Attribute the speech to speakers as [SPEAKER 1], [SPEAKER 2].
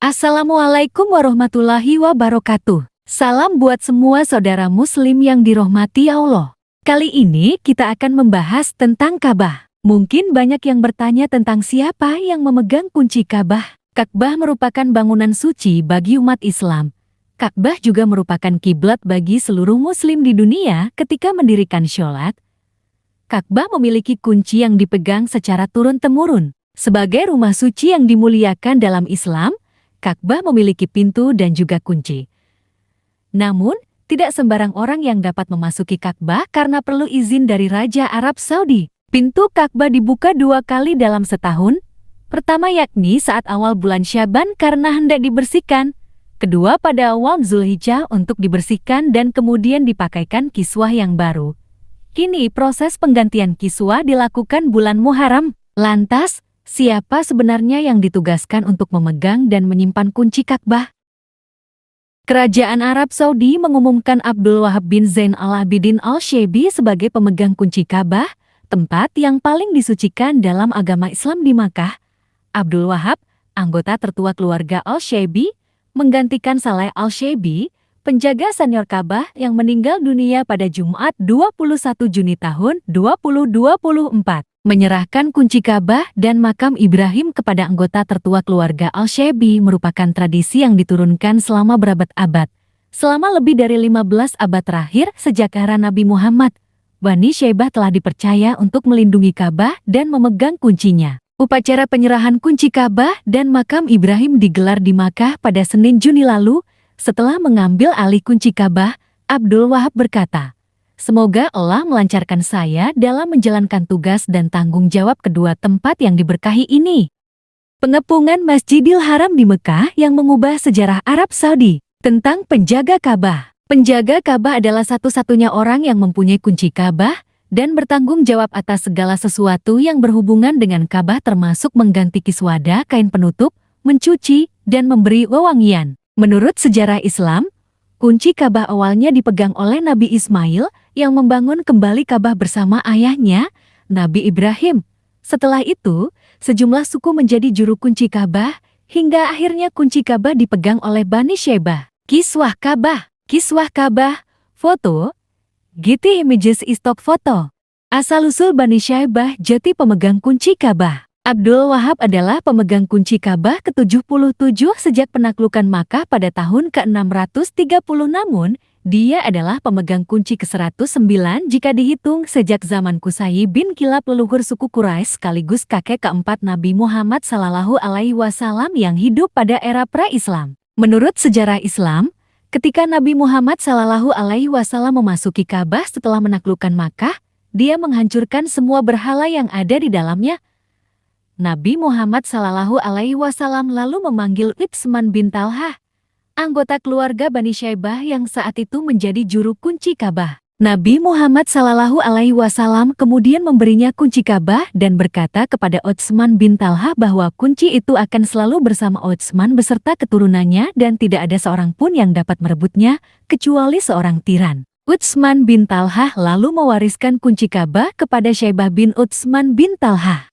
[SPEAKER 1] Assalamualaikum warahmatullahi wabarakatuh. Salam buat semua saudara muslim yang dirahmati Allah. Kali ini kita akan membahas tentang Ka'bah. Mungkin banyak yang bertanya tentang siapa yang memegang kunci Ka'bah. Ka'bah merupakan bangunan suci bagi umat Islam. Ka'bah juga merupakan kiblat bagi seluruh muslim di dunia ketika mendirikan sholat. Ka'bah memiliki kunci yang dipegang secara turun-temurun. Sebagai rumah suci yang dimuliakan dalam Islam, Ka'bah memiliki pintu dan juga kunci. Namun, tidak sembarang orang yang dapat memasuki Ka'bah karena perlu izin dari Raja Arab Saudi. Pintu Ka'bah dibuka 2 kali dalam setahun. Pertama yakni saat awal bulan Syaban karena hendak dibersihkan. Kedua pada awal Zulhijjah untuk dibersihkan dan kemudian dipakaikan kiswah yang baru. Kini proses penggantian kiswah dilakukan bulan Muharram. Lantas, siapa sebenarnya yang ditugaskan untuk memegang dan menyimpan kunci Ka'bah? Kerajaan Arab Saudi mengumumkan Abdul Wahab bin Zain al-Abidin al-Syaibi sebagai pemegang kunci Ka'bah, tempat yang paling disucikan dalam agama Islam di Makkah. Abdul Wahab, anggota tertua keluarga al-Syaibi, menggantikan Saleh al-Syaibi, penjaga senior Ka'bah yang meninggal dunia pada Jumat 21 Juni tahun 2024. Menyerahkan kunci Ka'bah dan makam Ibrahim kepada anggota tertua keluarga al-Syaibi merupakan tradisi yang diturunkan selama berabad-abad. Selama lebih dari 15 abad terakhir sejak era Nabi Muhammad, Bani Syaibah telah dipercaya untuk melindungi Ka'bah dan memegang kuncinya. Upacara penyerahan kunci Ka'bah dan makam Ibrahim digelar di Makkah pada Senin Juni lalu. Setelah mengambil alih kunci Ka'bah, Abdul Wahab berkata, "Semoga Allah melancarkan saya dalam menjalankan tugas dan tanggung jawab kedua tempat yang diberkahi ini." Pengepungan Masjidil Haram di Mekah yang mengubah sejarah Arab Saudi. Tentang penjaga Ka'bah. Penjaga Ka'bah adalah satu-satunya orang yang mempunyai kunci Ka'bah dan bertanggung jawab atas segala sesuatu yang berhubungan dengan Ka'bah termasuk mengganti kiswada, kain penutup, mencuci, dan memberi wewangian. Menurut sejarah Islam, kunci Ka'bah awalnya dipegang oleh Nabi Ismail yang membangun kembali Ka'bah bersama ayahnya, Nabi Ibrahim. Setelah itu, sejumlah suku menjadi juru kunci Ka'bah, hingga akhirnya kunci Ka'bah dipegang oleh Bani Syaibah. Kiswah Ka'bah. Kiswah Ka'bah. Foto. Getty Images Stock Foto. Asal-usul Bani Syaibah jadi pemegang kunci Ka'bah. Abdul Wahab adalah pemegang kunci Ka'bah ke-77 sejak penaklukan Makkah pada tahun ke-630, namun dia adalah pemegang kunci ke-109 jika dihitung sejak zaman Qusay bin Kilab, leluhur suku Quraisy sekaligus kakek keempat Nabi Muhammad SAW yang hidup pada era pra-Islam. Menurut sejarah Islam, ketika Nabi Muhammad SAW memasuki Ka'bah setelah menaklukkan Makkah, dia menghancurkan semua berhala yang ada di dalamnya. Nabi Muhammad SAW lalu memanggil Utsman bin Talhah, anggota keluarga Bani Syaibah yang saat itu menjadi juru kunci Ka'bah. Nabi Muhammad SAW kemudian memberinya kunci Ka'bah dan berkata kepada Utsman bin Talhah bahwa kunci itu akan selalu bersama Utsman beserta keturunannya dan tidak ada seorang pun yang dapat merebutnya, kecuali seorang tiran. Utsman bin Talhah lalu mewariskan kunci Ka'bah kepada Syaibah bin Utsman bin Talhah.